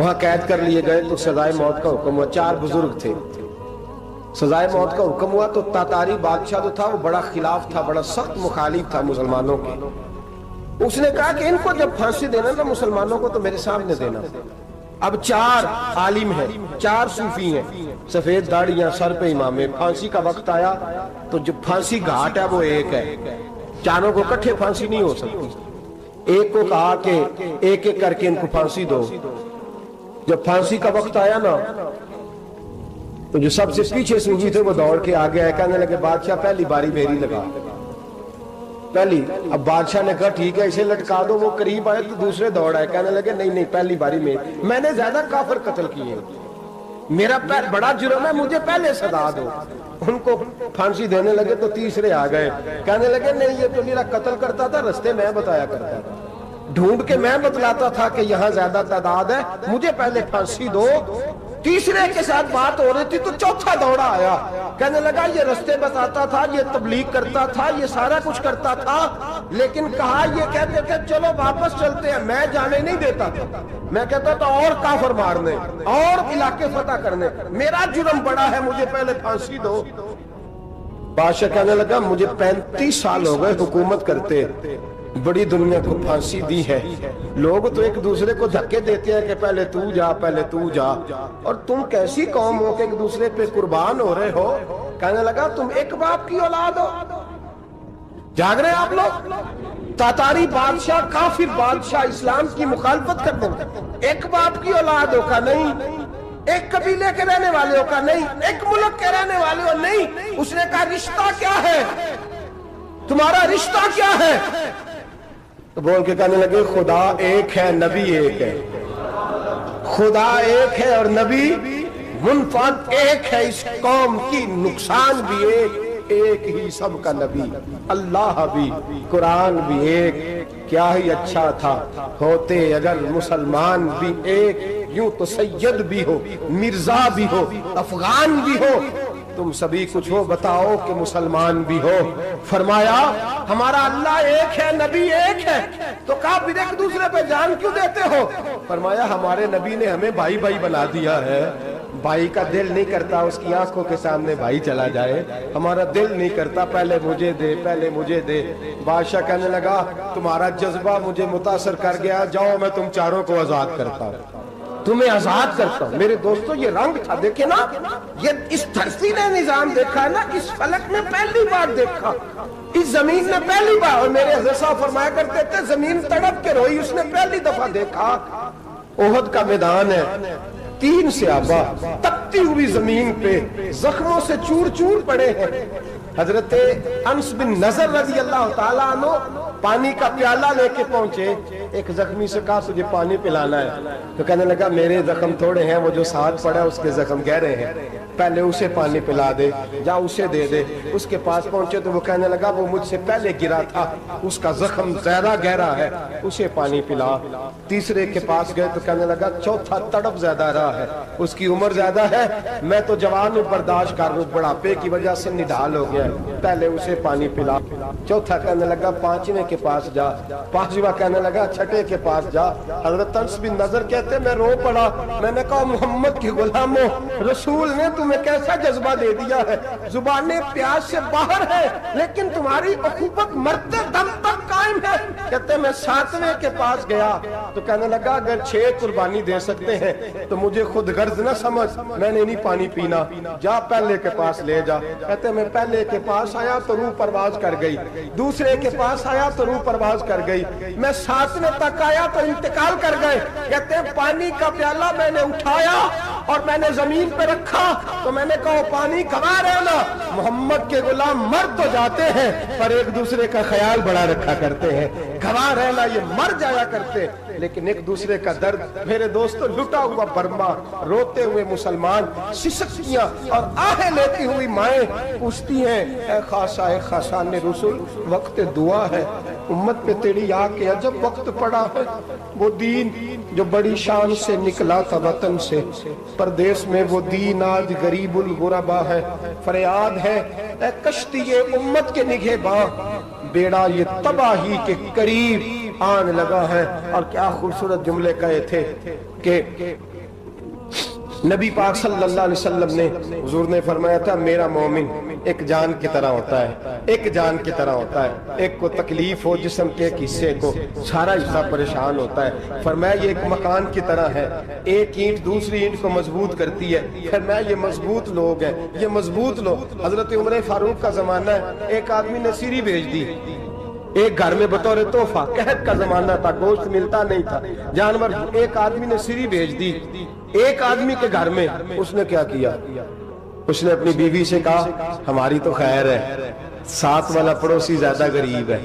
وہاں قید کر لیے گئے تو سزائے موت کا حکم ہوا. 4 بزرگ تھے. سزائے موت کا حکم ہوا تو تاتاری بادشاہ جو تھا وہ بڑا خلاف تھا, بڑا سخت مخالف تھا مسلمانوں کے. اس نے کہا کہ ان کو جب پھانسی دینا نا مسلمانوں کو تو میرے سامنے دینا. اب 4 عالم ہیں, 4 صوفی ہیں, سفید داڑیاں, سر پہ امامے. پھانسی کا وقت آیا تو جو پھانسی گھاٹ ہے وہ ایک ہے, چاروں کو اکٹھے پھانسی نہیں ہو سکتی. ایک کو کہا کہ ایک ایک کر کے ان کو پھانسی دو. جب پھانسی کا وقت آیا نا تو جو سب سے پیچھے صوفی تھے وہ دوڑ کے آگے آئے, کہنے لگے بادشاہ پہلی باری میری لگا. پہلی. اب بادشاہ نے کہا ٹھیک ہے اسے لٹکا دو. وہ قریب آئے تو دوسرے دوڑ آئے, کہنے لگے نہیں نہیں پہلی باری میں نے زیادہ کافر قتل کیے, میرا بڑا جرم ہے, مجھے پہلے سزا دو. ان کو پھانسی دینے لگے تو تیسرے آ گئے, کہنے لگے نہیں یہ تو میرا قتل کرتا تھا, رستے میں بتایا کرتا تھا, ڈھونڈ کے میں بتلاتا تھا کہ یہاں زیادہ تعداد ہے, مجھے پہلے پھانسی دو. تیسرے کے ساتھ بات ہو رہی تھی تو چوتھا دوڑا آیا, کہنے لگا یہ رستے بتاتا تھا, یہ تبلیغ کرتا تھا, یہ سارا کچھ کرتا تھا, لیکن کہا یہ کہتے تھے چلو واپس چلتے ہیں, میں جانے نہیں دیتا تھا. میں کہتا تھا اور کافر مارنے اور علاقے فتح کرنے, میرا جرم بڑا ہے, مجھے پہلے پھانسی دو. بادشاہ کہنے لگا مجھے 35 سال ہو گئے حکومت کرتے, بڑی دنیا کو پھانسی دی ہے, لوگ تو ایک دوسرے کو دھکے دیتے ہیں کہ پہلے تو جا پہلے تو جا, اور تم کیسی قوم ہو کہ ایک دوسرے پہ قربان ہو رہے ہو. کہنے لگا تم ایک باپ کی اولاد ہو. جاگ رہے آپ لوگ. تاتاری بادشاہ, کافر بادشاہ, اسلام کی مخالفت کرتے ہیں, ایک باپ کی اولاد ہو کا نہیں, ایک قبیلے کے رہنے والے ہو کا نہیں, ایک ملک کے رہنے والے ہو نہیں. اس نے کہا رشتہ کیا ہے تمہارا, رشتہ کیا ہے؟ تو بول کے کہنے لگے خدا ایک ہے, نبی ایک ہے. خدا ایک ہے اور نبی منفرد ایک ہے. اس قوم کی نقصان بھی ایک ہی سب کا نبی, اللہ بھی, قرآن بھی ایک. کیا ہی اچھا تھا ہوتے اگر مسلمان بھی ایک, یوں تو سید بھی ہو, مرزا بھی ہو, افغان بھی ہو, تم سبھی کچھ ہو, بتاؤ کہ مسلمان بھی ہو. فرمایا ہمارا اللہ ایک ہے, نبی ایک ہے. تو کہا پھر ایک دوسرے پہ جان کیوں دیتے ہو؟ فرمایا ہمارے نبی نے ہمیں بھائی بھائی بنا دیا ہے. بھائی کا دل نہیں کرتا اس کی آنکھوں کے سامنے بھائی چلا جائے, ہمارا دل نہیں کرتا پہلے مجھے دے پہلے مجھے دے. بادشاہ کہنے لگا تمہارا جذبہ مجھے متاثر کر گیا, جاؤ میں تم چاروں کو آزاد کرتا ہوں, تمہیں آزاد کرتا ہوں. میرے دوستو یہ رنگ تھا, دیکھیں نا, یہ اس دھرتی نے نظام دیکھا ہے نا, اس فلک میں پہلی بار دیکھا, اس زمین نے پہلی بار. اور میرے حضرت صاحب فرمایا کرتے تھے زمین تڑپ کے روئی, اس نے پہلی دفعہ دیکھا. احد کا میدان ہے, 3 صحابہ تپتی ہوئی زمین پہ زخموں سے چور چور پڑے ہیں. حضرت انس بن نضر رضی اللہ تعالیٰ عنہ پانی کا پیالہ لے کے پہنچے. ایک زخمی سے کہا تجھے پانی پلانا ہے, تو کہنے لگا میرے زخم تھوڑے ہیں, وہ جو ساتھ پڑا اس کے زخم گہرے ہیں, پہلے اسے پانی پلا دے, جا اسے دے دے. اس کے پاس پہنچے تو وہ کہنے لگا وہ مجھ سے پہلے گرا تھا, اس کا زخم زیادہ گہرا ہے, اسے پانی پلا. تیسرے کے پاس گئے تو کہنے لگا چوتھا تڑپ زیادہ رہا ہے, اس کی عمر زیادہ ہے, میں تو جوان ہوں برداشت کر لوں, بڑھاپے کی وجہ سے نڈھال ہو گیا, پہلے اسے پانی پلا. چوتھا کہنے لگا 5ویں کے پاس جا, 5واں کہنے لگا 6ٹھے کے پاس جا. حضرت انس بن نضر کہتے میں رو پڑا, میں نے کہا محمد کے غلاموں, رسول نے تمہیں کیسا جذبہ دے دیا ہے, زبانیں پیاس سے باہر ہے لیکن تمہاری اخوت مرتے دم تک قائم ہے. کہتے میں 7ویں کے پاس گیا تو کہنے لگا اگر 6 قربانی دے سکتے ہیں تو مجھے خود غرض نہ سمجھ, میں نے نہیں پانی پینا, جا پہلے کے پاس لے جا. کہتے میں پہلے کے پاس آیا تو روح پرواز کر گئی, دوسرے کے پاس آیا تو روح پرواز کر گئی, میں 7ویں تک آیا تو انتقال کر گئے. کہتے ہیں پانی کا پیالہ میں نے اٹھایا اور میں نے زمین پہ رکھا تو میں نے کہا پانی کھوا رہنا, محمد کے غلام مر تو جاتے ہیں پر ایک دوسرے کا خیال بڑا رکھا کرتے ہیں, گھوا رہنا یہ مر جایا کرتے لیکن ایک دوسرے کا درد. میرے دوستو لٹا ہوا برما, روتے ہوئے مسلمان, سسکیاں اور آہیں لیتی ہوئی مائیں پوچھتی ہیں اے خاصا اے خاصان رسول, وقت دعا ہے, امت پہ تیری آ کے عجب وقت پڑا ہے. وہ دین جو بڑی شان سے نکلا تھا وطن سے, پردیس میں وہ دین آج غریب الغربا ہے. فریاد ہے اے کشتی امت کے نگہباں, بیڑا یہ تباہی کے قریب آن لگا ہے. اور کیا خوبصورت جملے کہے تھے کہ نبی پاک صلی اللہ علیہ وسلم نے حضور نے فرمایا تھا میرا مومن ایک جان کی طرح ہوتا ہے، ایک جان کی طرح ہوتا ہے، ایک کو تکلیف ہو جسم کے ایک حصے کو سارا حصہ پریشان ہوتا ہے۔ فرمایا یہ ایک مکان کی طرح ہے، ایک اینٹ دوسری اینٹ کو مضبوط کرتی ہے۔ فرمایا یہ مضبوط لوگ ہیں، یہ مضبوط لوگ۔ حضرت عمر فاروق کا زمانہ ہے، ایک آدمی نے سیری بھیج دی ایک گھر میں بطور تحفہ، قحط کا زمانہ تھا، گوشت ملتا نہیں تھا، جانور، ایک آدمی نے سیری بھیج دی ایک آدمی کے گھر میں۔ اس نے کیا کیا؟ اس نے اپنی بیوی سے کہا ہماری تو خیر ہے، ساتھ والا پڑوسی زیادہ غریب ہے،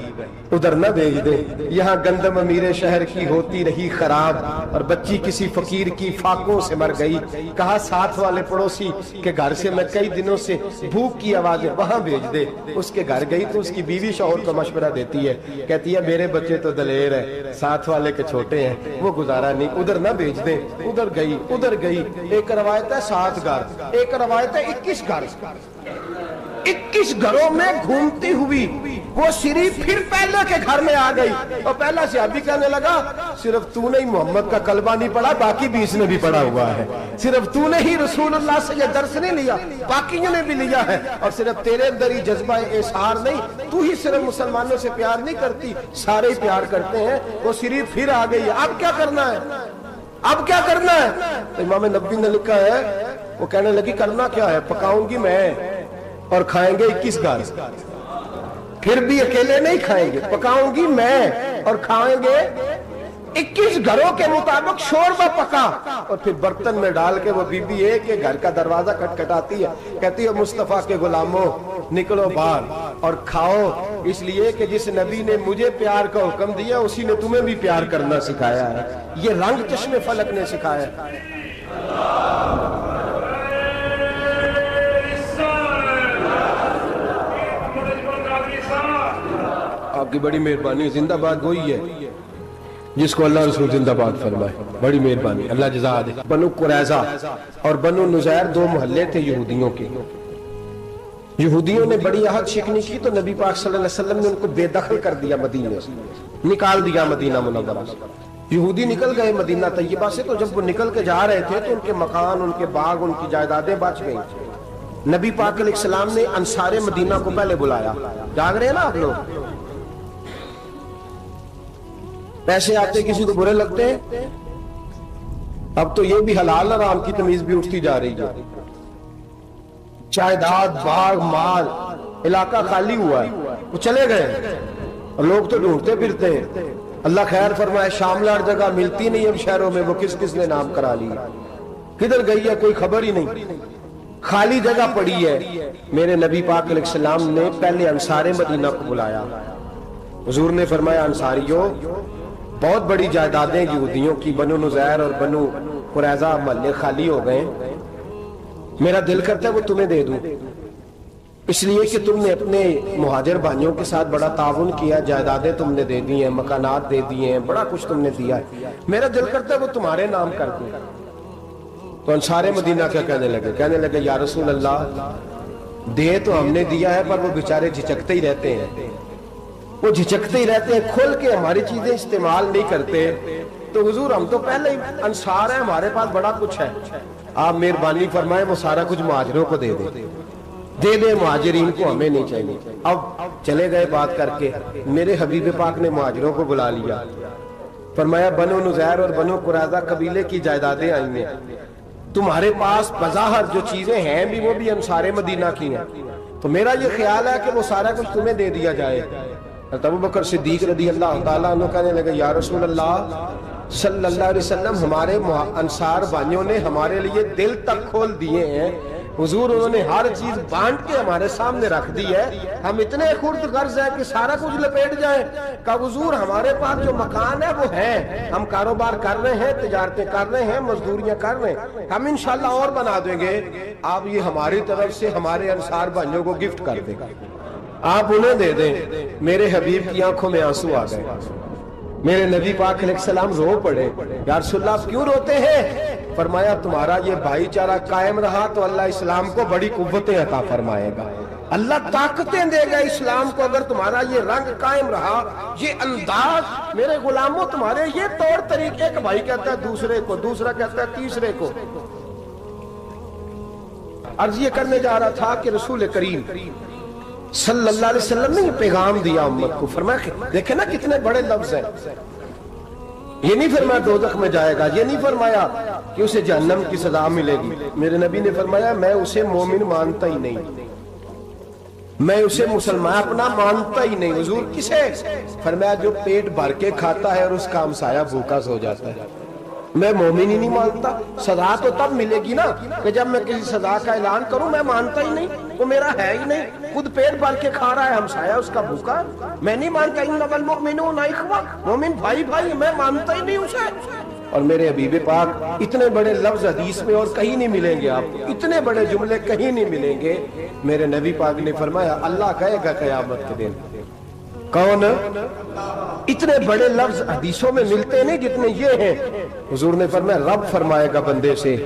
ادھر نہ بھیج دے، یہاں گندم امیر شہر کی ہوتی رہی خراب اور بچی کسی فقیر کی فاقوں سے مر گئی، کہا ساتھ والے پڑوسی کے گھر سے میں کئی دنوں سے بھوک کی آوازیں وہاں بھیج دے۔ اس کے گھر گئی تو اس کی بیوی شوہر کو مشورہ دیتی ہے، کہتی ہے میرے بچے تو دلیر ہیں، ساتھ والے کے چھوٹے ہیں، وہ گزارا نہیں، ادھر نہ بھیج دیں۔ ادھر گئی۔ ایک روایت ہے 7 گھر، ایک روایت ہے 21 گھر، 21 گھروں میں گھومتی ہوئی وہ سری پھر پہلے کے گھر میں آ گئی، اور پہلا صحابی کہنے لگا صرف تو نے ہی محمد کا کلمہ نہیں پڑھا، باقی 20 نے بھی پڑھا ہوا ہے، صرف تو نے ہی رسول اللہ سے یہ درس نہیں لیا، باقیوں نے بھی لیا ہے، اور صرف تیرے اندر ہی جذبہ اظہار نہیں، تو ہی صرف مسلمانوں سے پیار نہیں کرتی، سارے ہی پیار کرتے ہیں۔ وہ سری پھر آ گئی ہے، اب کیا کرنا ہے؟ اب کیا کرنا ہے؟ امام نبوی نے لکھا ہے، وہ کہنے لگی کرنا کیا ہے؟ پکاؤں گی میں اور کھائیں گے 21 گھر، پھر بھی اکیلے نہیں کھائیں گے، پکاؤں گی میں اور کھائیں گے 21 گھروں کے مطابق شوربہ پکا، اور پھر برتن میں ڈال کے وہ بی بی ایک گھر کا دروازہ کھٹکھٹاتی ہے، کہتی ہے مصطفیٰ کے غلاموں نکلو باہر اور کھاؤ، اس لیے کہ جس نبی نے مجھے پیار کا حکم دیا اسی نے تمہیں بھی پیار کرنا سکھایا ہے، یہ رنگ چشم فلک نے سکھایا ہے۔ آپ کی بڑی مہربانی، زندہ باد وہی ہے جس کو اللہ رسول زندہ باد فرمائے، بڑی مہربانی، اللہ جزا دے۔ بنو قریظہ اور بنو نذیر 2 محلے تھے یہودیوں کے، یہودیوں نے بڑی عہد شکنی کی تو نبی پاک صلی اللہ علیہ وسلم نے ان کو بے دخل کر دیا، مدینے سے نکال دیا، مدینہ منورہ سے۔ یہودی نکل گئے مدینہ طیبہ سے، تو جب وہ نکل کے جا رہے تھے تو ان کے مکان، ان کے باغ، ان کی جائیدادیں بچ گئیں۔ نبی پاک علیہ السلام نے انصار مدینہ کو پہلے بلایا، جاگ رہے ہیں نا آپ لوگ؟ پیسے آتے کسی کو برے لگتے ہیں، اب تو یہ بھی حلال حرام کی تمیز بھی اٹھتی جا رہی ہے، جائیداد، باغ، مال، علاقہ خالی ہوا ہے، وہ چلے گئے اور لوگ تو ڈھونڈتے پھرتے ہیں۔ اللہ خیر فرمائے، شاملہ جگہ ملتی نہیں اب شہروں میں، وہ کس کس نے نام کرا لی، کدھر گئی ہے کوئی خبر ہی نہیں، خالی جگہ پڑی ہے۔ میرے نبی پاک علیہ السلام نے پہلے انصار مدینہ کو بلایا، حضور نے فرمایا انصاریوں بہت بڑی جائیدادیں یہودیوں کی، بنو نذیر اور بنو قریظہ محلے خالی ہو گئے، میرا دل کرتا ہے وہ تمہیں دے دوں، اس لیے کہ تم نے اپنے مہاجر بھائیوں کے ساتھ بڑا تعاون کیا، جائیدادیں تم نے دے دی ہیں، مکانات دے دیے ہیں، بڑا کچھ تم نے دیا ہے، میرا دل کرتا ہے وہ تمہارے نام کر دوں۔ تو انصار مدینہ کیا کہنے لگے یا رسول اللہ دے تو ہم نے دیا ہے پر وہ بیچارے جھچکتے ہی رہتے ہیں، وہ جھچکتے ہی رہتے ہیں، کھول کے ہماری چیزیں استعمال نہیں کرتے، تو حضور ہم تو پہلے ہی انصار ہیں، ہمارے پاس بڑا کچھ ہے، آپ مہربانی فرمائیں وہ سارا کچھ مہاجروں کو دے دے مہاجرین کو، ہمیں نہیں چاہیے۔ اب چلے گئے بات کر کے، میرے حبیب پاک نے مہاجروں کو بلا لیا، فرمایا بنو نذیر اور بنو قریظہ قبیلے کی جائیدادیں آئی ہیں، تمہارے پاس بظاہر جو چیزیں ہیں بھی وہ بھی انصار مدینہ کی ہیں، تو میرا یہ خیال ہے کہ وہ سارا کچھ تمہیں دے دیا جائے۔ ابو بکر صدیق رضی اللہ تعالیٰ عنہ کہنے لگے یا رسول اللہ صلی اللہ علیہ وسلم ہمارے انصار بھائیوں نے ہمارے لیے دل تک کھول دیے ہیں، حضور انہوں نے ہر چیز بانٹ کے ہمارے سامنے رکھ دی ہے، ہم اتنے خرد غرض ہیں کہ سارا کچھ لپیٹ جائیں، کہ حضور ہمارے پاس جو مکان ہے وہ ہے، ہم کاروبار کر رہے ہیں، تجارتیں کر رہے ہیں، مزدوریاں کر رہے ہیں، ہم انشاءاللہ اور بنا دیں گے، آپ یہ ہماری طرف سے ہمارے انصار بھائیوں کو گفٹ کر دیں، آپ انہیں دے دیں۔ میرے حبیب کی آنکھوں میں آنسو آ گئے، میرے نبی پاک علیہ السلام رو پڑے، یا رسول اللہ آپ کیوں روتے ہیں؟ فرمایا تمہارا یہ بھائی چارہ قائم رہا تو اللہ اسلام کو بڑی قوتیں عطا فرمائے گا، اللہ طاقتیں دے گا اسلام کو، اگر تمہارا یہ رنگ قائم رہا، یہ انداز، میرے غلاموں تمہارے یہ طور طریقے، ایک بھائی کہتا ہے دوسرے کو، دوسرا کہتا ہے تیسرے کو، عرض یہ کرنے جا رہا تھا کہ رسول کریم صلی اللہ علیہ وسلم نے یہ پیغام دیا امت کو. فرمایا دیکھیں نا کتنے بڑے لفظ ہیں. یہ نہیں فرمایا دوزخ میں جائے گا, یہ نہیں فرمایا کہ اسے جہنم کی سزا ملے گی. میرے نبی نے فرمایا میں اسے مومن مانتا ہی نہیں, میں اسے مسلمان اپنا مانتا ہی نہیں. حضور کسے؟ فرمایا جو پیٹ بھر کے کھاتا ہے اور اس کا ہمسایہ بھوکا سو جاتا ہے. میں مومن ہی نہیں مانتا. سزا تو تب ملے گی نا کہ جب میں کسی سزا کا اعلان کروں. میں مانتا ہی نہیں, وہ میرا ہے ہی نہیں. خود پیٹ بھر کے کھا رہا ہے, ہمسایہ اس کا بھوکا. میں نہیں مانتا انما المؤمنون اخوہ, مومن بھائی بھائی, میں مانتا ہی نہیں اسے. اور میرے حبیب پاک اتنے بڑے لفظ حدیث میں اور کہیں نہیں ملیں گے, آپ اتنے بڑے جملے کہیں نہیں ملیں گے. میرے نبی پاک نے فرمایا اللہ کہے گا قیامت کے دن, کون؟ اتنے بڑے لفظ حدیثوں میں ملتے نہیں جتنے یہ ہیں. حضور نے فرمایا رب فرمائے گا بندے سے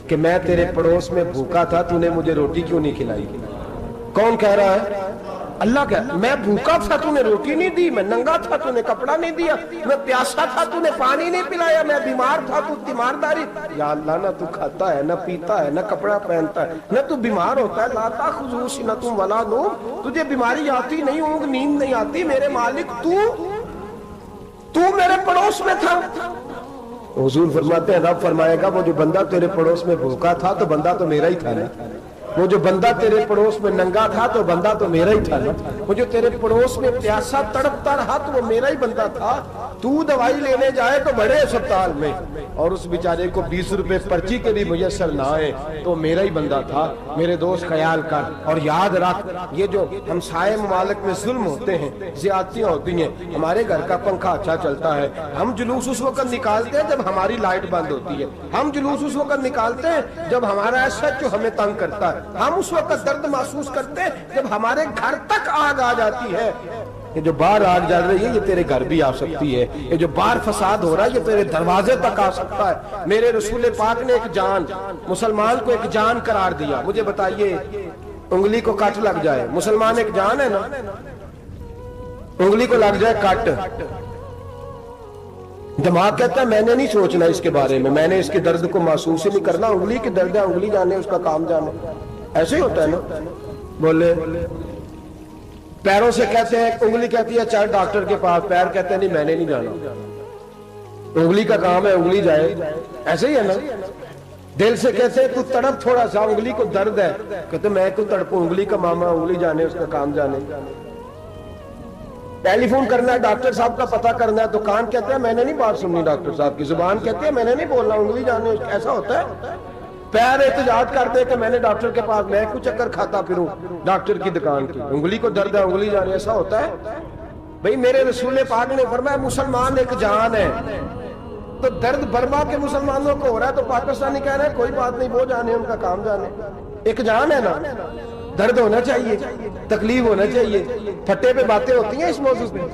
کہ میں تیرے پڑوس میں بھوکا تھا, تو نے مجھے روٹی کیوں نہیں کھلائی؟ کون کہہ رہا ہے؟ اللہ کہہ, میں بھوکا تھا تو نے روٹی نہیں دی, میں ننگا تھا تو نے کپڑا نہیں دیا, میں پیاسا تھا تو نے پانی نہیں پلایا, میں بیمار تھا تو تیمارداری. یا اللہ نہ تو کھاتا ہے, نہ پیتا ہے, نہ کپڑا پہنتا ہے, نہ تو بیمار ہوتا ہے. لا تأخذہ سنۃ ولا نوم, تجھے بیماری آتی نہیں, اونگ نیند نہیں آتی. میرے مالک تو میرے پڑوس میں تھا. حضور فرماتے ہیں رب فرمائے گا وہ جو بندہ تیرے پڑوس میں بھوکا تھا تو بندہ تو میرا ہی تھا نا, وہ جو بندہ تیرے پڑوس میں ننگا تھا تو بندہ تو میرا ہی تھا نا, وہ جو تیرے پڑوس میں پیاسا تڑپتا رہا تو وہ میرا ہی بندہ تھا. تو دوائی لینے جائے تو بڑے اسپتال میں اور اس بیچارے کو 20 روپے پرچی کے بھی میسر نہ آئے تو میرا ہی بندہ تھا. میرے دوست خیال کر اور یاد رکھ, یہ جو ہمسائے ممالک میں ظلم ہوتے ہیں, زیادتیاں ہوتی ہیں. ہمارے گھر کا پنکھا اچھا چلتا ہے, ہم جلوس اس وقت نکالتے ہیں جب ہماری لائٹ بند ہوتی ہے. ہم جلوس اس وقت نکالتے ہیں جب ہمارا ایسا جو ہمیں تنگ کرتا ہے. ہم اس وقت درد محسوس کرتے ہیں جب ہمارے گھر تک آگ آ جاتی ہے. یہ جو باہر آگ جل رہی ہے یہ تیرے گھر بھی آ سکتی ہے. یہ جو باہر فساد ہو رہا ہے یہ تیرے دروازے تک آ سکتا ہے. میرے رسول پاک نے ایک جان, مسلمان کو ایک جان قرار دیا. مجھے بتائیے انگلی کو کٹ لگ جائے, مسلمان ایک جان ہے نا, انگلی کو لگ جائے کٹ, دماغ کہتا ہے میں نے نہیں سوچنا اس کے بارے میں نے اس کے درد کو محسوس ہی نہیں کرنا. انگلی کی درد ہے, انگلی جانے, اس کا کام جانے. ایسے ہی ہوتا ہے نا. بولے پیروں سے کہتے ہیں, انگلی کہتی ہے چل ڈاکٹر کے پاس, پیر کہتے ہیں نہیں میں نے نہیں جانا, انگلی کا کام ہے انگلی جائے. ایسے ہی ہے نا. دل سے کہتے ہیں تو تڑپ تھوڑا سا, انگلی کو درد ہے, کہتے میں کو تڑپوں, انگلی کا ماما, انگلی جانے, اس کا کام جانے. ٹیلی فون کرنا ہے, ڈاکٹر صاحب کا پتہ کرنا ہے, تو کان کہتے ہیں میں نے نہیں بات سننی ڈاکٹر صاحب کی, زبان کہتے ہیں میں نے نہیں بولنا, انگلی جانے. ایسا ہوتا ہے. پیر احتجاج کرتے کہ میں نے ڈاکٹر کے پاس, میں کچھ چکر کھاتا پھروں ڈاکٹر کی دکان کی, انگلی کو درد ہے انگلی جانے. ایسا ہوتا ہے بھئی. میرے رسول پاک نے فرمایا مسلمان ایک جان ہے. تو درد برما کے مسلمانوں کو ہو رہا ہے تو پاکستانی کہہ رہے ہیں کوئی بات نہیں, وہ جانے, ان کا کام جانے. ایک جان ہے نا. درد ہونا چاہیے, تکلیف ہونا چاہیے. پھٹے پہ باتیں ہوتی ہیں اس موضوع پہ,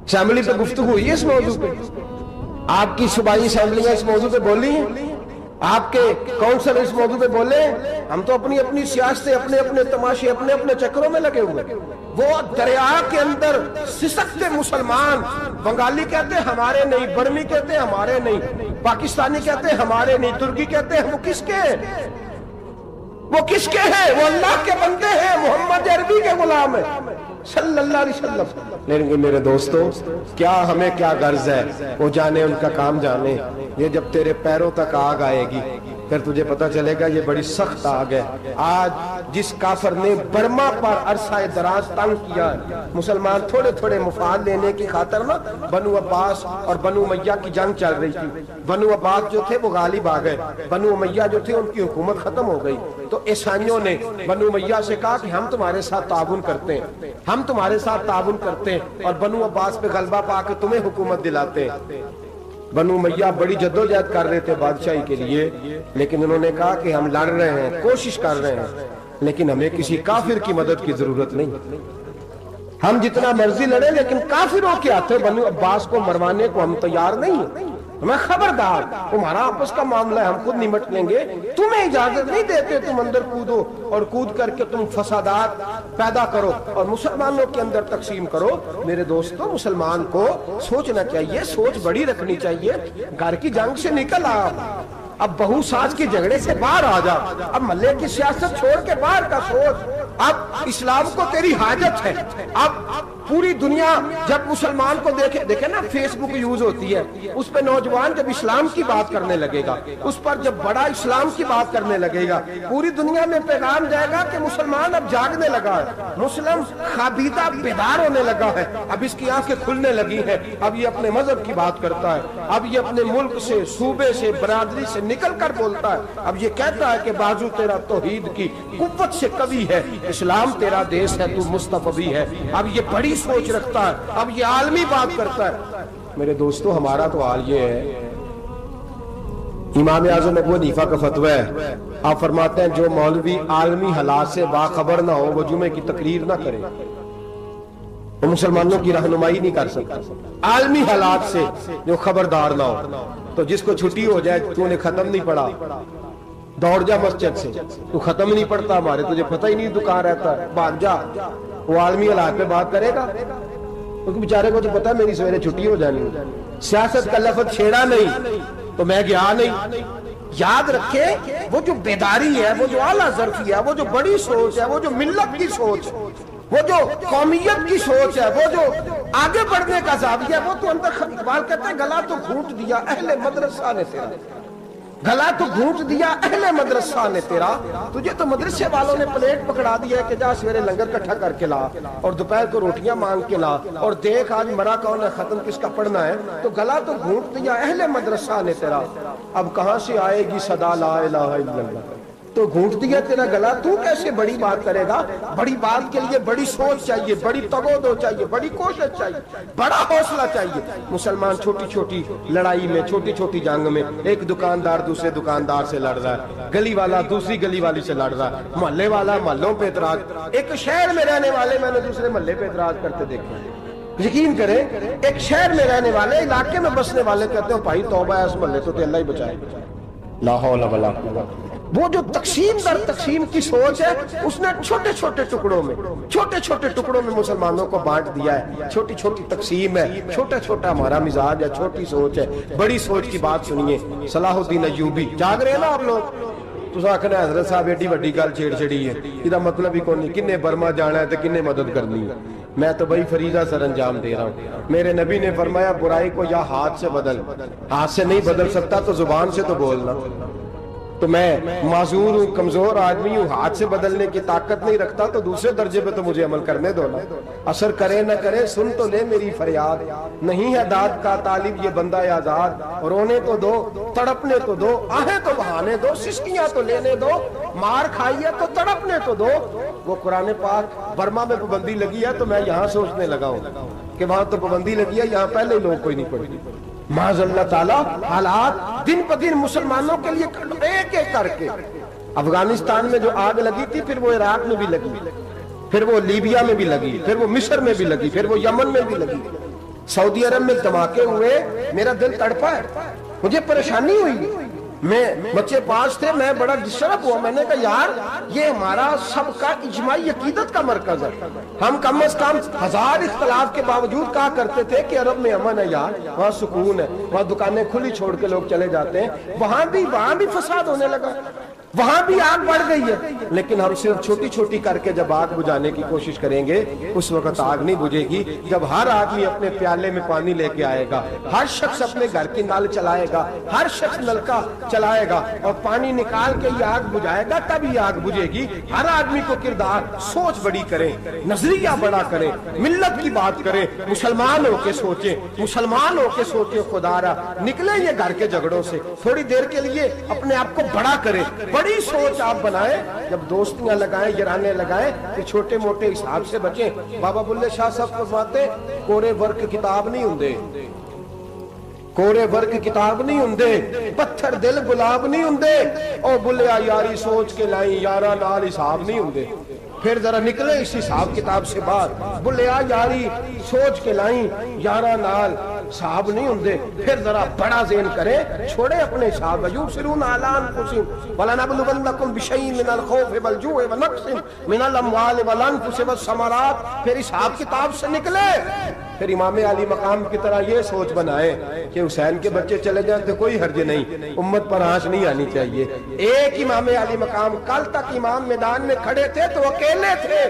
اسمبلی پہ گفتگو ہوئی ہے اس موضوع پہ, آپ کی صوبائی اسمبلیاں اس موضوع پہ بولی ہیں, آپ کے کونسل اس موضوع پہ بولے. ہم تو اپنی اپنی سیاستیں, اپنے اپنے تماشے, اپنے اپنے چکروں میں لگے ہوئے. وہ دریا کے اندر سسکتے مسلمان, بنگالی کہتے ہیں ہمارے نہیں, برمی کہتے ہیں ہمارے نہیں, پاکستانی کہتے ہیں ہمارے نہیں, ترکی کہتے ہیں وہ کس کے ہیں, وہ کس کے ہیں؟ وہ اللہ کے بندے ہیں, محمد عربی کے غلام ہیں صلی اللہ علیہ وسلم. لیکن میرے دوستو کیا ہمیں کیا غرض ہے, وہ جانے, ان کا کام جانے. یہ جب تیرے پیروں تک آگ آئے گی پھر تجھے پتہ چلے گا یہ بڑی سخت آگ ہے. آج جس کافر نے برما پر عرصہ دراز تنگ کیا, مسلمان تھوڑے تھوڑے مفاد لینے کی خاطر نا, بنو عباس اور بنو امیہ کی جنگ چل رہی تھی. بنو عباس جو تھے وہ غالب آ گئے, بنو امیہ جو تھے ان کی حکومت ختم ہو گئی. تو عیسائیوں نے بنو امیہ سے کہا کہ ہم تمہارے ساتھ تعاون کرتے ہیں, ہم تمہارے ساتھ تعاون کرتے ہیں اور بنو عباس پہ غلبہ پا کے تمہیں حکومت دلاتے ہیں. بنو امیہ بڑی جدوجہد کر رہے تھے بادشاہی کے لیے, لیکن انہوں نے کہا کہ ہم لڑ رہے ہیں, کوشش کر رہے ہیں, لیکن ہمیں کسی کافر کی مدد کی ضرورت نہیں. ہم جتنا مرضی لڑیں لیکن کافروں کے ہاتھوں بنو عباس کو مروانے کو ہم تیار نہیں ہیں. ہمیں خبردار, تمہارا آپس کا معاملہ ہے, ہم خود نمٹ لیں گے, تمہیں اجازت نہیں دیتے تم اندر کودو اور کود کر کے تم فسادات پیدا کرو اور مسلمانوں کے اندر تقسیم کرو. میرے دوستو مسلمان کو سوچنا چاہیے, سوچ بڑی رکھنی چاہیے. گھر کی جنگ سے نکل آ, اب بہو ساس کے جھگڑے سے باہر آ جا, اب محلے کی سیاست چھوڑ کے باہر کا سوچ. اب اسلام کو تیری حاجت ہے. اب پوری دنیا جب مسلمان کو دیکھے نا, فیس بک یوز ہوتی ہے, اس پہ نوجوان جب اسلام کی بات کرنے لگے گا, اس پر جب بڑا اسلام کی بات کرنے لگے گا, پوری دنیا میں پیغام جائے گا کہ مسلمان اب جاگنے لگا ہے, مسلم خوابیدہ بیدار ہونے لگا ہے, اب اس کی آنکھیں کھلنے لگی ہیں, اب یہ اپنے مذہب کی بات کرتا ہے, اب یہ اپنے ملک سے, صوبے سے, برادری سے نکل کر بولتا ہے, اب یہ کہتا ہے کہ بازو تیرا توحید کی قوت سے قوی ہے, اسلام تیرا دیس ہے, تو مصطفی ہے. اب یہ بڑی سوچ رکھتا ہے, اب یہ عالمی بات کرتا ہے. میرے دوستو, ہمارا تو حال یہ ہے, امام اعظم ابو حنیفہ کا فتویٰ ہے, آپ فرماتے ہیں جو مولوی عالمی حالات سے باخبر نہ ہو وہ جمعے کی تقریر نہ کرے, وہ مسلمانوں کی رہنمائی نہیں کر سکتا. عالمی حالات سے جو خبردار نہ ہو, تو جس کو چھٹی ہو جائے, تو نے ختم نہیں پڑھا, دوڑ جا مسجد سے, تو ختم نہیں پڑھتا ہمارے, تجھے پتہ ہی نہیں تو کہاں رہتا ہے, بھاگ جا. وہ عالمی حالات پہ بات کرے گا, کیونکہ بیچارے کو تو پتہ ہے میری سویرے چھٹی ہو جانی. سیاست کا لفظ چھیڑا نہیں تو میں گیا نہیں. یاد رکھے, وہ جو بیداری ہے, وہ جو اعلیٰ ظرفی ہے, وہ جو بڑی سوچ ہے, وہ جو ملت کی سوچ, وہ جو قومیت کی سوچ ہے, وہ جو آگے بڑھنے کا زاویہ ہے, وہ تو اندر. اقبال کہتے ہیں گلا تو گھونٹ دیا اہل مدرسہ نے تیرا, گلا تو گھونٹ دیا اہل مدرسہ نے تیرا, تجھے تو مدرسے والوں نے پلیٹ پکڑا دیا ہے کہ جا سویرے لنگر کٹھا کر کے لا, اور دوپہر کو روٹیاں مانگ کے لا, اور دیکھ آج مرا کون ہے, ختم کس کا پڑھنا ہے. تو گلا تو گھونٹ دیا اہل مدرسہ نے تیرا, اب کہاں سے آئے گی صدا لا الہ الا اللہ. تو گھونٹ دیا تیرا گلا, تو کیسے بڑی بات کرے گا؟ بڑی بات کے لیے بڑی سوچ چاہیے, بڑی تگودو چاہیے, بڑی کوشش چاہیے, بڑا حوصلہ چاہیے. مسلمان چھوٹی چھوٹی لڑائی میں, چھوٹی چھوٹی جنگ میں, ایک دکاندار دوسرے دکاندار سے لڑ رہا ہے, گلی والا دوسری گلی والی سے لڑ رہا ہے, محلے والا محلوں پہ اعتراض. ایک شہر میں رہنے والے میں نے دوسرے محلے پہ اعتراض کرتے دیکھا. یقین کریں, ایک شہر میں رہنے والے, علاقے میں بسنے والے کہتے ہیں بھائی توبہ ہے اس محلے تو اللہ ہی بچائے. لا حول ولا قوت. وہ جو تقسیم در تقسیم کی سوچ ہے, اس نے چھوٹے چھوٹے ٹکڑوں میں مسلمانوں کو بانٹ دیا ہے. چھوٹی چھوٹی تقسیم ہے, چھوٹا چھوٹا ہمارا مزاج ہے, چھوٹی سوچ ہے. بڑی سوچ کی بات سنیے. صلاح الدین ایوبی, جاگ رہے ہیں نا آپ لوگ, تو آخنا حضرت صاحب ایڈی وڈی گل چھیڑ چھڑی ہے, یہ مطلب ہی کون نہیں, کنے برما جانا ہے تو کنے مدد کرنی ہے. میں تو بھائی فریضہ سر انجام دے رہا ہوں. میرے نبی نے فرمایا برائی کو یا ہاتھ سے بدل, ہاتھ سے نہیں بدل سکتا تو زبان سے تو بولنا. تو میں معذور ہوں, کمزور آدمی ہوں, ہاتھ سے بدلنے کی طاقت نہیں رکھتا, تو دوسرے درجے پہ تو مجھے عمل کرنے دو نا. اثر کرے نہ کرے سن تو لے میری فریاد, نہیں ہے داد کا طالب یہ بندہ آزاد. رونے تو دو, تڑپنے تو دو, آہیں تو بہانے دو, سسکیاں تو لینے دو, مار کھائیے تو تڑپنے تو دو. وہ قرآن پاک, برما میں پابندی لگی ہے تو میں یہاں سوچنے لگا ہوں کہ وہاں تو پابندی لگی ہے, یہاں پہلے لوگ کوئی نہیں پڑھی. معاذ اللہ تعالیٰ حالات دن پہ دن مسلمانوں کے لیے ایک ایک کر کے. افغانستان میں جو آگ لگی تھی, پھر وہ عراق میں بھی لگی, پھر وہ لیبیا میں بھی لگی, پھر وہ مصر میں بھی لگی, پھر وہ یمن میں بھی لگی, سعودی عرب میں دھماکے ہوئے. میرا دل تڑپا ہے, مجھے پریشانی ہوئی. میں بچے پاس تھے, میں بڑا ڈسٹرب ہوا. میں نے کہا یار یہ ہمارا سب کا اجماعی عقیدت کا مرکز ہے. ہم کم از کم 1000 اختلاف کے باوجود کہا کرتے تھے کہ عرب میں امن ہے یار, وہاں سکون ہے, وہاں دکانیں کھلی چھوڑ کے لوگ چلے جاتے ہیں. وہاں بھی فساد ہونے لگا, وہاں بھی آگ بڑھ گئی ہے. لیکن ہم صرف چھوٹی چھوٹی کر کے جب آگ بجھانے کی کوشش کریں گے, اس وقت آگ نہیں بجھے گی. جب ہر آدمی اپنے پیالے میں پانی لے کے آئے گا, ہر شخص اپنے گھر کی نل چلائے گا, ہر شخص نلکا چلائے گا اور پانی نکال کے یہ آگ بجھائے گا, تب یہ آگ بجھے گی. ہر آدمی کو کردار, سوچ بڑی کریں, نظریہ بڑا کریں, ملت کی بات کریں, مسلمان ہو کے سوچیں, مسلمان ہو کے سوچیں. خدا را نکلیں یہ گھر کے جھگڑوں سے, تھوڑی دیر کے لیے اپنے آپ کو بڑا کریں, بڑی سوچ آپ بنائیں. جب دوستیاں لگائیں, یارانے لگائیں, تو چھوٹے موٹے حساب سے بچیں. بابا بلے شاہ صاحب فرماتے کورے ورک کتاب نہیں ہوندے, کورے ورک کتاب نہیں ہوندے, پتھر دل گلاب نہیں ہوندے. او بلیا یاری سوچ کے لائیں, یارا نال حساب نہیں ہوندے. پھر ذرا نکلے اس حساب کتاب سے باہر. بلیا یاری سوچ کے لائیں, یارا نال صاحب نہیں ہوندے. پھر ذرا بڑا ذہن کریں, چھوڑے اپنے صاحب. یبصرون علی انفسہم ولنبلونکم بشیء من الخوف والجوع ونقص من الاموال والانفس والثمرات. پھر حساب کتاب سے نکلے, پھر امام علی مقام کی طرح یہ سوچ بنائے کہ حسین کے بچے چلے جائیں تو کوئی حرج نہیں، امت پر آنچ نہیں آنی چاہیے۔ ایک امام علی مقام، کل تک امام میدان میں کھڑے تھے تو اکیلے تھے،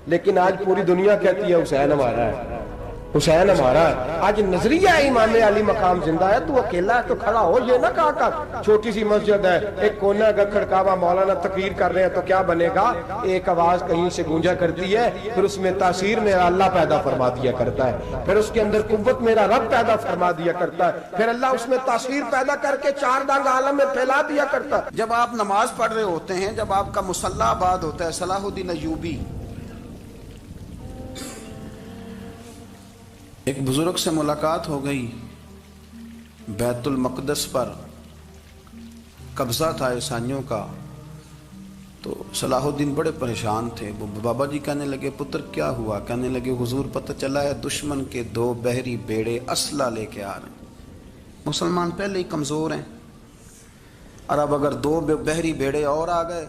لیکن آج پوری دنیا کہتی ہے حسین ہمارا ہے، حسین ہمارا ہے۔ آج نظریہ امام علی مقام زندہ ہے، تو اکیلا ہے تو کھڑا ہو، یہ نہ کہا کر چھوٹی سی مسجد ہے، ایک کونا کا کھڑکاوا، مولانا تقریر کر رہے ہیں تو کیا بنے گا، ایک آواز کہیں سے گونجا کرتی ہے، پھر اس میں تاثیر میرا اللہ پیدا فرما دیا کرتا ہے، پھر اس کے اندر قوت میرا رب پیدا فرما دیا کرتا ہے، پھر اللہ اس میں تاثیر پیدا کر کے چار دانگ عالم میں پھیلا دیا کرتا ہے۔ جب آپ نماز پڑھ رہے ہوتے ہیں، جب آپ کا مصلی آباد ہوتا ہے، صلاح الدین ایوبی ایک بزرگ سے ملاقات ہو گئی، بیت المقدس پر قبضہ تھا عیسائیوں کا، تو صلاح الدین بڑے پریشان تھے۔ وہ بابا جی کہنے لگے پتر کیا ہوا؟ کہنے لگے حضور پتہ چلا ہے دشمن کے 2 بحری بیڑے اسلحہ لے کے آ رہے ہیں، مسلمان پہلے ہی کمزور ہیں، اور اب اگر 2 بحری بیڑے اور آ گئے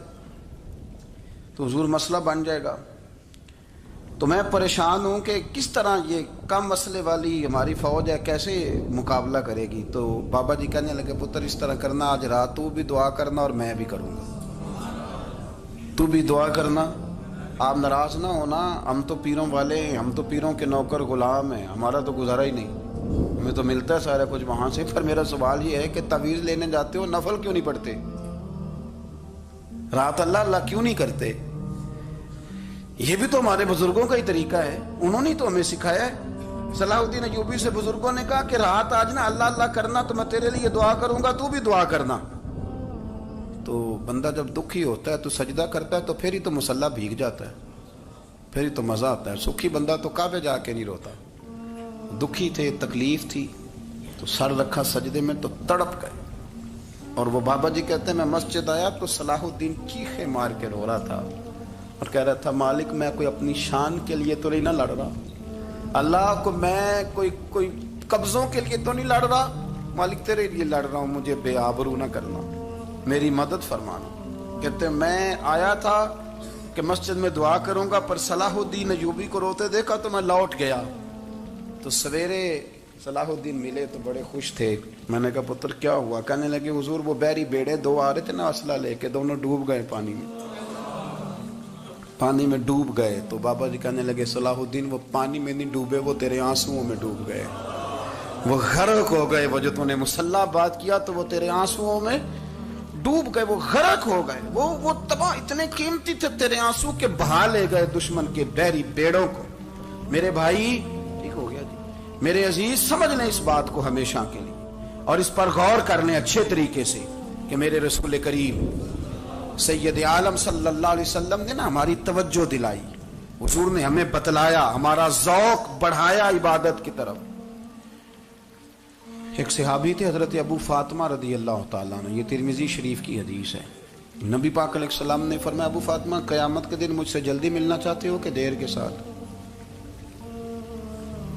تو حضور مسئلہ بن جائے گا، تو میں پریشان ہوں کہ کس طرح یہ کم مسئلے والی ہماری فوج ہے کیسے مقابلہ کرے گی۔ تو بابا جی کہنے لگے پتر اس طرح کرنا، آج رات تو بھی دعا کرنا اور میں بھی کروں گا، تو بھی دعا کرنا، آپ ناراض نہ ہونا، ہم تو پیروں والے ہیں، ہم تو پیروں کے نوکر غلام ہیں، ہمارا تو گزارا ہی نہیں، ہمیں تو ملتا ہے سارا کچھ وہاں سے۔ پھر میرا سوال یہ ہے کہ تعویذ لینے جاتے ہو نفل کیوں نہیں پڑھتے، رات اللہ اللہ کیوں نہیں کرتے؟ یہ بھی تو ہمارے بزرگوں کا ہی طریقہ ہے، انہوں نے تو ہمیں سکھایا ہے۔ صلاح الدین ایوبی سے بزرگوں نے کہا کہ رات آج نا اللہ اللہ کرنا، تو میں تیرے لیے دعا کروں گا، تو بھی دعا کرنا۔ تو بندہ جب دکھی ہوتا ہے تو سجدہ کرتا ہے، تو پھر ہی تو مصلی بھیگ جاتا ہے، پھر ہی تو مزہ آتا ہے۔ سکھی بندہ تو کعبے جا کے نہیں روتا، دکھی تھے، تکلیف تھی، تو سر رکھا سجدے میں تو تڑپ گئے۔ اور وہ بابا جی کہتے ہیں میں مسجد آیا تو صلاح الدین چیخے مار کے رو رہا تھا اور کہہ رہا تھا مالک میں کوئی اپنی شان کے لیے تو نہیں نہ لڑ رہا، اللہ کو میں کوئی قبضوں کے لیے تو نہیں لڑ رہا، مالک تیرے لیے لڑ رہا ہوں، مجھے بے آبرو نہ کرنا، میری مدد فرمانا۔ کہتے ہیں میں آیا تھا کہ مسجد میں دعا کروں گا، پر صلاح الدین ایوبی کو روتے دیکھا تو میں لوٹ گیا۔ تو سویرے صلاح الدین ملے تو بڑے خوش تھے، میں نے کہا پتر کیا ہوا؟ کہنے لگے حضور وہ بحری بیڑے 2 آ رہے تھے نا اسلحہ لے کے، دونوں ڈوب گئے پانی میں ڈوب گئے۔ تو بابا جی کہنے لگے صلاح الدین وہ پانی میں نہیں ڈوبے، وہ تیرے آنسوؤں میں ڈوب گئے، وہ غرق ہو گئے، وہ جو تو نے مصلی بات کیا تو وہ تیرے آنسوؤں میں ڈوب گئے، وہ غرق ہو گئے، وہ تباہ، اتنے قیمتی تھے تیرے آنسو کے بہا لے گئے دشمن کے بحری بیڑوں کو۔ میرے بھائی ٹھیک ہو گیا جی، میرے عزیز سمجھ لیں اس بات کو ہمیشہ کے لیے، اور اس پر غور کر لیں اچھے طریقے سے کہ میرے رسول کریم سید عالم صلی اللہ علیہ وسلم نے نا ہماری توجہ دلائی، حضور نے ہمیں بتلایا، ہمارا ذوق بڑھایا عبادت کی طرف۔ ایک صحابی تھے حضرت ابو فاطمہ رضی اللہ تعالیٰ عنہ، یہ ترمذی شریف کی حدیث ہے، نبی پاک علیہ السلام نے فرمایا ابو فاطمہ قیامت کے دن مجھ سے جلدی ملنا چاہتے ہو کہ دیر کے ساتھ؟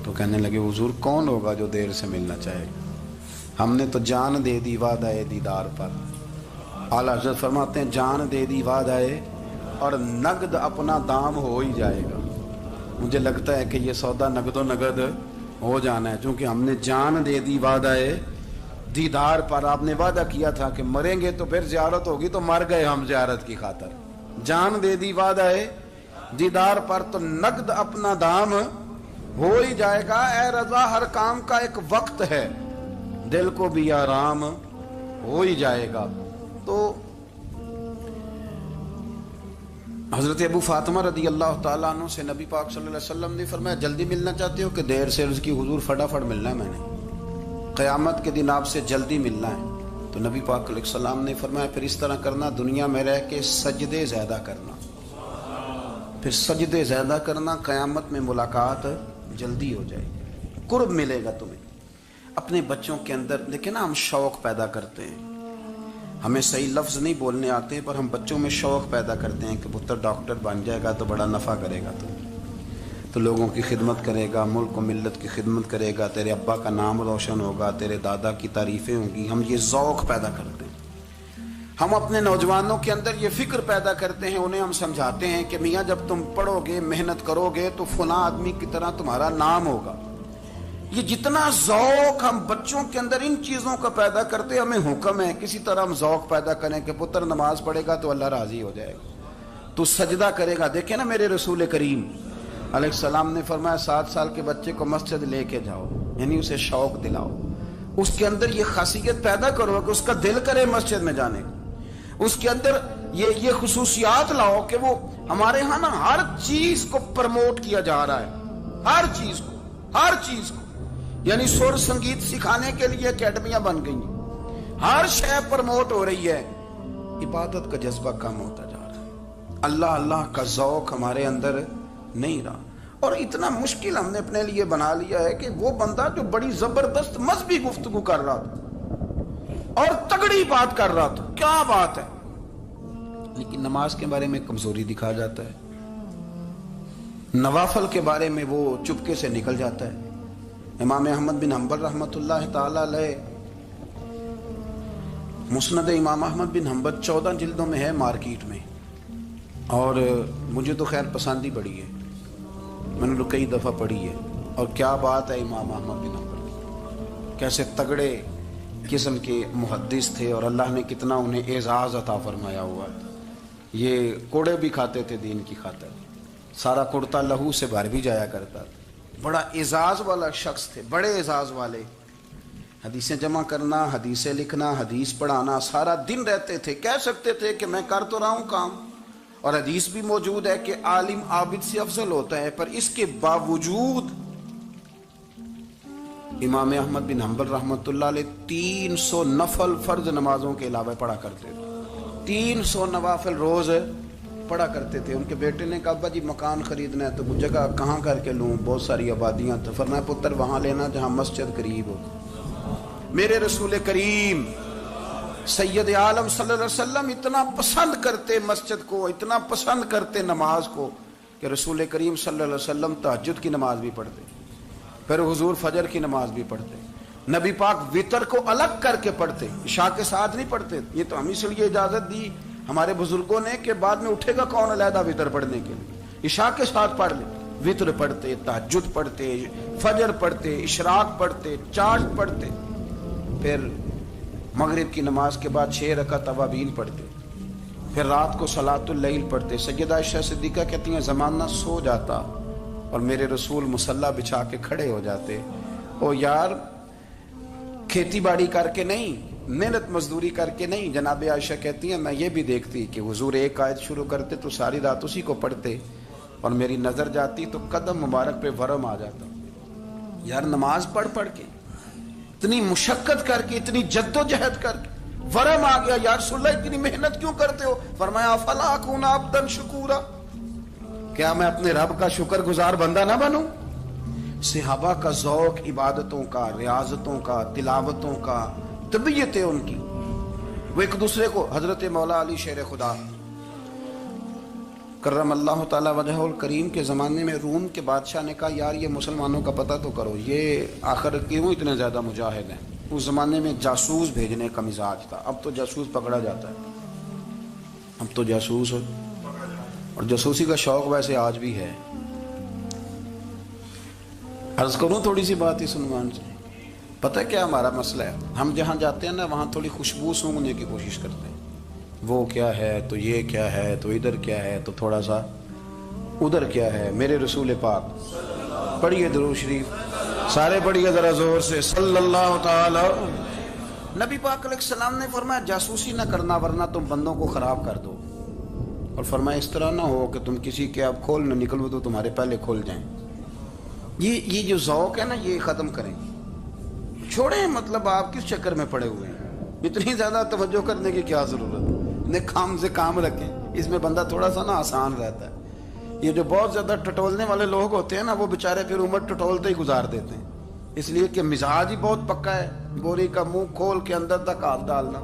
تو کہنے لگے حضور کون ہوگا جو دیر سے ملنا چاہے، ہم نے تو جان دے دی وعدہ دیدار پر۔ اعلیٰ حضرت فرماتے ہیں جان دے دی وعدہ اور نقد اپنا دام ہو ہی جائے گا۔ مجھے لگتا ہے کہ یہ سودا نقد و نقد ہو جانا ہے، چونکہ ہم نے جان دے دی وعدہ دیدار پر۔ آپ نے وعدہ کیا تھا کہ مریں گے تو پھر زیارت ہوگی، تو مر گئے ہم زیارت کی خاطر۔ جان دے دی وعدہ دیدار پر تو نقد اپنا دام ہو ہی جائے گا۔ اے رضا ہر کام کا ایک وقت ہے، دل کو بھی آرام ہو ہی جائے گا۔ تو حضرت ابو فاطمہ رضی اللہ تعالیٰ عنہ سے نبی پاک صلی اللہ علیہ وسلم نے فرمایا جلدی ملنا چاہتے ہو کہ دیر سے؟ عرض کی حضور فٹافٹ ملنا ہے، میں نے قیامت کے دن آپ سے جلدی ملنا ہے۔ تو نبی پاک علیہ السلام نے فرمایا پھر اس طرح کرنا، دنیا میں رہ کے سجدے زیادہ کرنا، پھر سجدے زیادہ کرنا، قیامت میں ملاقات جلدی ہو جائے گی، قرب ملے گا تمہیں۔ اپنے بچوں کے اندر دیکھیں نا، ہم شوق پیدا کرتے ہیں، ہمیں صحیح لفظ نہیں بولنے آتے پر ہم بچوں میں شوق پیدا کرتے ہیں کہ پتر ڈاکٹر بن جائے گا تو بڑا نفع کرے گا، تو لوگوں کی خدمت کرے گا، ملک و ملت کی خدمت کرے گا، تیرے ابا کا نام روشن ہوگا، تیرے دادا کی تعریفیں ہوں گی۔ ہم یہ ذوق پیدا کرتے ہیں۔ ہم اپنے نوجوانوں کے اندر یہ فکر پیدا کرتے ہیں, انہیں ہم سمجھاتے ہیں کہ میاں جب تم پڑھو گے, محنت کرو گے تو فلاں آدمی کی طرح تمہارا نام ہوگا. یہ جتنا ذوق ہم بچوں کے اندر ان چیزوں کا پیدا کرتے, ہمیں حکم ہے کسی طرح ہم ذوق پیدا کریں کہ پتر نماز پڑھے گا تو اللہ راضی ہو جائے گا, تو سجدہ کرے گا. دیکھیں نا میرے رسول کریم علیہ السلام نے فرمایا 7 سال کے بچے کو مسجد لے کے جاؤ, یعنی اسے شوق دلاؤ, اس کے اندر یہ خاصیت پیدا کرو کہ اس کا دل کرے مسجد میں جانے کا, اس کے اندر یہ خصوصیات لاؤ کہ وہ ہمارے ہاں نا ہر چیز کو پرموٹ کیا جا رہا ہے, ہر چیز کو یعنی سر سنگیت سکھانے کے لیے اکیڈمیاں بن گئی ہیں, ہر شے پرموٹ ہو رہی ہے, عبادت کا جذبہ کم ہوتا جا رہا ہے, اللہ کا ذوق ہمارے اندر نہیں رہا. اور اتنا مشکل ہم نے اپنے لیے بنا لیا ہے کہ وہ بندہ جو بڑی زبردست مذہبی گفتگو کر رہا تھا اور تگڑی بات کر رہا تھا, کیا بات ہے, لیکن نماز کے بارے میں کمزوری دکھا جاتا ہے, نوافل کے بارے میں وہ چپکے سے نکل جاتا ہے. امام احمد بن حنبل رحمۃ اللہ تعالی علیہ, مسند امام احمد بن حنبل 14 جلدوں میں ہے مارکیٹ میں, اور مجھے تو خیر پسند ہی بڑی ہے, میں نے تو کئی دفعہ پڑھی ہے. اور کیا بات ہے امام احمد بن حنبل, کیسے تگڑے قسم کے محدث تھے اور اللہ نے کتنا انہیں اعزاز عطا فرمایا ہوا. یہ کوڑے بھی کھاتے تھے دین کی خاطر, سارا کرتا لہو سے بھر بھی جایا کرتا تھا, بڑا اعزاز والا شخص تھے, بڑے اعزاز والے. حدیثیں جمع کرنا, حدیثیں لکھنا, حدیث پڑھانا, سارا دن رہتے تھے. کہہ سکتے تھے کہ میں کر تو رہا ہوں کام, اور حدیث بھی موجود ہے کہ عالم عابد سے افضل ہوتا ہے, پر اس کے باوجود امام احمد بن حنبل رحمۃ اللہ علیہ 300 نفل فرض نمازوں کے علاوہ پڑھا کرتے تھے, 300 نوافل روز پڑھا کرتے تھے. ان کے بیٹے نے کہا ابا جی مکان خریدنا ہے تو وہ جگہ کہاں کر کے لوں, بہت ساری آبادیاں, تو فرمایا پتر وہاں لینا جہاں مسجد قریب ہو. میرے رسول کریم سید عالم صلی اللہ علیہ وسلم اتنا پسند کرتے مسجد کو, اتنا پسند کرتے نماز کو, کہ رسول کریم صلی اللہ علیہ وسلم تہجد کی نماز بھی پڑھتے, پھر حضور فجر کی نماز بھی پڑھتے. نبی پاک وتر کو الگ کر کے پڑھتے, عشاء کے ساتھ نہیں پڑھتے. یہ تو ہم اس لیے اجازت دی ہمارے بزرگوں نے کہ بعد میں اٹھے گا کون علیحدہ وتر پڑھنے کے لیے, عشاء کے ساتھ پڑھ لے. وتر پڑھتے, تہجد پڑھتے, فجر پڑھتے, اشراق پڑھتے, چاشت پڑھتے, پھر مغرب کی نماز کے بعد 6 رکعت اوابین پڑھتے, پھر رات کو صلاۃ اللیل پڑھتے. سیدہ عائشہ صدیقہ کہتی ہیں زمانہ سو جاتا اور میرے رسول مصلی بچھا کے کھڑے ہو جاتے. او یار کھیتی باڑی کر کے نہیں, محنت مزدوری کر کے نہیں. جناب عائشہ کہتی ہیں میں یہ بھی دیکھتی کہ حضور ایک آیت شروع کرتے تو ساری رات اسی کو پڑھتے, اور میری نظر جاتی تو قدم مبارک پہ ورم آ جاتا. یار نماز پڑھ کے اتنی مشقت کر کے, اتنی جد و جہد کر کے ورم آ گیا, یا رسول اللہ اتنی محنت کیوں کرتے ہو؟ فرمایا افلا اکون عبدا شکورا, کیا میں اپنے رب کا شکر گزار بندہ نہ بنوں؟ صحابہ کا ذوق عبادتوں کا, ریاضتوں کا, تلاوتوں کا, طبیعت ہے ان کی, وہ ایک دوسرے کو. حضرت مولا علی شیر خدا کرم اللہ تعالی وجہہ الکریم کے زمانے میں روم کے بادشاہ نے کہا یار یہ مسلمانوں کا پتہ تو کرو, یہ آخر کیوں اتنے زیادہ مجاہد ہیں. اس زمانے میں جاسوس بھیجنے کا مزاج تھا, اب تو جاسوس پکڑا جاتا ہے, اب تو جاسوس, اور جاسوسی کا شوق ویسے آج بھی ہے. عرض کروں تھوڑی سی بات اس عنوان سے. پتہ کیا ہمارا مسئلہ ہے, ہم جہاں جاتے ہیں نا وہاں تھوڑی خوشبو سونگنے کی کوشش کرتے ہیں. وہ کیا ہے تو یہ کیا ہے تو ادھر کیا ہے تو تھوڑا سا ادھر کیا ہے. میرے رسول پاک پڑھیے درود شریف, سارے پڑھیے ذرا زور سے صلی اللہ تعالی. نبی پاک علیہ السلام نے فرمایا جاسوسی نہ کرنا ورنہ تم بندوں کو خراب کر دو, اور فرمایا اس طرح نہ ہو کہ تم کسی کے آپ کھول نہ نکلو تو تمہارے پہلے کھول جائیں. یہ جو ذوق ہے نا یہ ختم کریں, چھوڑیں. مطلب آپ کس چکر میں پڑے ہوئے ہیں, اتنی زیادہ توجہ کرنے کی کیا ضرورت ہے. انہیں کام سے کام رکھیں, اس میں بندہ تھوڑا سا نا آسان رہتا ہے. یہ جو بہت زیادہ ٹٹولنے والے لوگ ہوتے ہیں نا وہ بےچارے پھر عمر ٹٹولتے ہی گزار دیتے ہیں, اس لیے کہ مزاج ہی بہت پکا ہے. بوری کا منہ کھول کے اندر تک ہاتھ ڈالنا,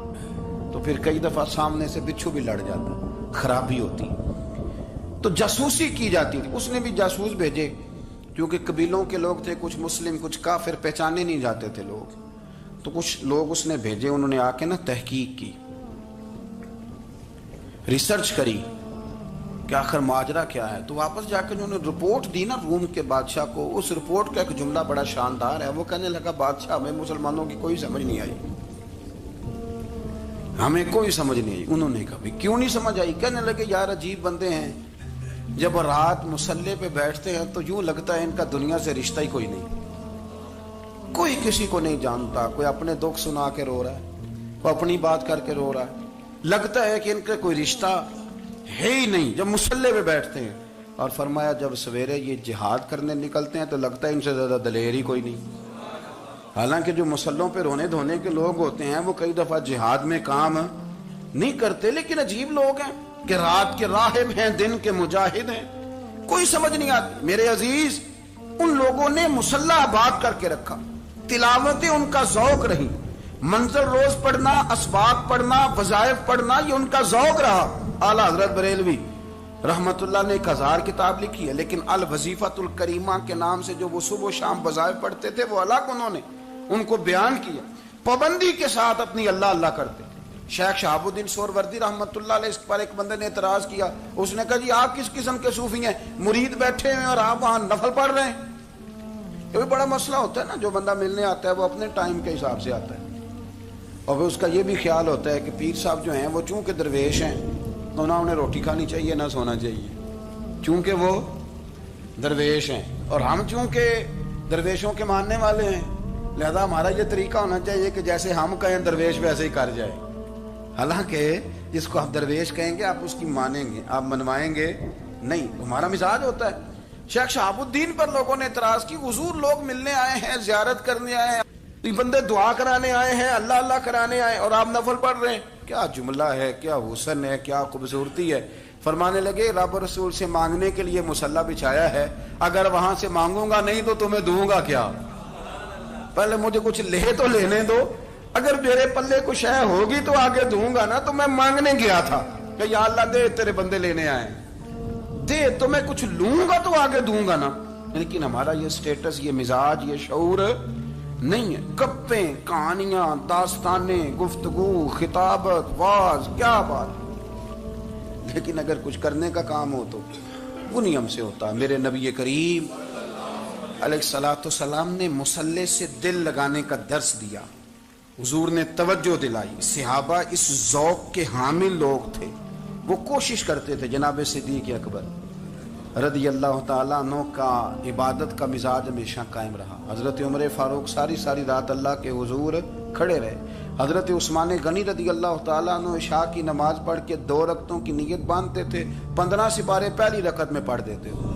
تو پھر کئی دفعہ سامنے سے بچھو بھی لڑ جاتا, خرابی ہوتی. تو جاسوسی کی جاتی تھی. اس نے بھی جاسوس بھیجے کیونکہ قبیلوں کے لوگ تھے, کچھ مسلم کچھ کافر, پہچانے نہیں جاتے تھے لوگ, تو کچھ لوگ اس نے بھیجے. انہوں نے آ کے نا تحقیق کی, ریسرچ کری کہ آخر ماجرا کیا ہے. تو واپس جا کے انہوں نے رپورٹ دی نا روم کے بادشاہ کو. اس رپورٹ کا ایک جملہ بڑا شاندار ہے. وہ کہنے لگا بادشاہ ہمیں مسلمانوں کی کوئی سمجھ نہیں آئی, ہمیں کوئی سمجھ نہیں آئی. انہوں نے کہا کیوں نہیں سمجھ آئی؟ کہنے لگے یار عجیب بندے ہیں, جب رات مصلے پہ بیٹھتے ہیں تو یوں لگتا ہے ان کا دنیا سے رشتہ ہی کوئی نہیں, کوئی کسی کو نہیں جانتا. کوئی اپنے دکھ سنا کے رو رہا ہے, کوئی اپنی بات کر کے رو رہا ہے. لگتا ہے کہ ان کا کوئی رشتہ ہے ہی نہیں جب مصلے پہ بیٹھتے ہیں. اور فرمایا جب سویرے یہ جہاد کرنے نکلتے ہیں تو لگتا ہے ان سے زیادہ دلیر ہی کوئی نہیں. حالانکہ جو مسلوں پہ رونے دھونے کے لوگ ہوتے ہیں وہ کئی دفعہ جہاد میں کام نہیں کرتے, لیکن عجیب لوگ ہیں کہ رات کے راہب ہیں, دن کے مجاہد ہیں, کوئی سمجھ نہیں آتی. میرے عزیز, ان لوگوں نے مصلی آباد کر کے رکھا, تلاوتیں ان کا ذوق رہی, منزل روز پڑھنا, اسباق پڑھنا, وظائف پڑھنا, یہ ان کا ذوق رہا. اعلیٰ حضرت بریلوی رحمت اللہ نے 1000 کتاب لکھی ہے, لیکن الوظیفۃ الکریمہ کے نام سے جو وہ صبح و شام وظائف پڑھتے تھے وہ الگ انہوں نے ان کو بیان کیا. پابندی کے ساتھ اپنی اللہ اللہ کرتے. شیخ شہاب الدین سہروردی رحمت اللہ علیہ اس پر ایک بندے نے اعتراض کیا. اس نے کہا جی آپ کس قسم کے صوفی ہیں, مرید بیٹھے ہیں اور آپ وہاں نفل پڑھ رہے ہیں. یہ بھی بڑا مسئلہ ہوتا ہے نا, جو بندہ ملنے آتا ہے وہ اپنے ٹائم کے حساب سے آتا ہے, اور پھر اس کا یہ بھی خیال ہوتا ہے کہ پیر صاحب جو ہیں وہ چونکہ درویش ہیں تو نہ انہیں روٹی کھانی چاہیے نہ سونا چاہیے, چونکہ وہ درویش ہیں, اور ہم چونکہ درویشوں کے ماننے والے ہیں لہذا ہمارا یہ طریقہ ہونا چاہیے کہ جیسے ہم کہیں درویش ویسے ہی کر جائے. حالانکہ جس کو آپ درویش کہیں گے آپ اس کی مانیں گے, آپ منوائیں گے نہیں, ہمارا مزاج ہوتا ہے. شیخ شہاب الدین پر لوگوں نے اعتراض کی, حضور لوگ ملنے آئے ہیں, زیارت کرنے آئے ہیں, یہ بندے دعا کرانے آئے ہیں, اللہ اللہ کرانے آئے, اور آپ نفل پڑھ رہے ہیں. کیا جملہ ہے, کیا حسن ہے, کیا خوبصورتی ہے. فرمانے لگے رب رسول سے مانگنے کے لیے مصلی بچھایا ہے, اگر وہاں سے مانگوں گا نہیں تو تمہیں دوں گا کیا؟ پہلے مجھے کچھ لے تو لینے دو, اگر میرے پلے کچھ ہے ہوگی تو آگے دوں گا نا. تو میں مانگنے گیا تھا کہ یا اللہ دے, تیرے بندے لینے آئے, دے تو میں کچھ لوں گا تو آگے دوں گا نا. لیکن ہمارا یہ سٹیٹس, یہ مزاج, یہ شعور نہیں ہے. گپیں, کہانیاں, داستانیں, گفتگو, خطابت, واز, کیا بات. لیکن اگر کچھ کرنے کا کام ہو تو وہ نہیں ہم سے ہوتا. میرے نبی کریم علیہ الصلوۃ والسلام نے مصلی سے دل لگانے کا درس دیا, حضور نے توجہ دلائی. صحابہ اس ذوق کے حامل لوگ تھے, وہ کوشش کرتے تھے. جناب صدیق اکبر رضی اللہ تعالیٰ عنہ کا عبادت کا مزاج ہمیشہ قائم رہا. حضرت عمر فاروق ساری رات اللہ کے حضور کھڑے رہے. حضرت عثمان غنی رضی اللہ تعالیٰ عنہ عشاء کی نماز پڑھ کے 2 رکعتوں کی نیت باندھتے تھے, 15 سپارے پہلی رکعت میں پڑھ دیتے تھے.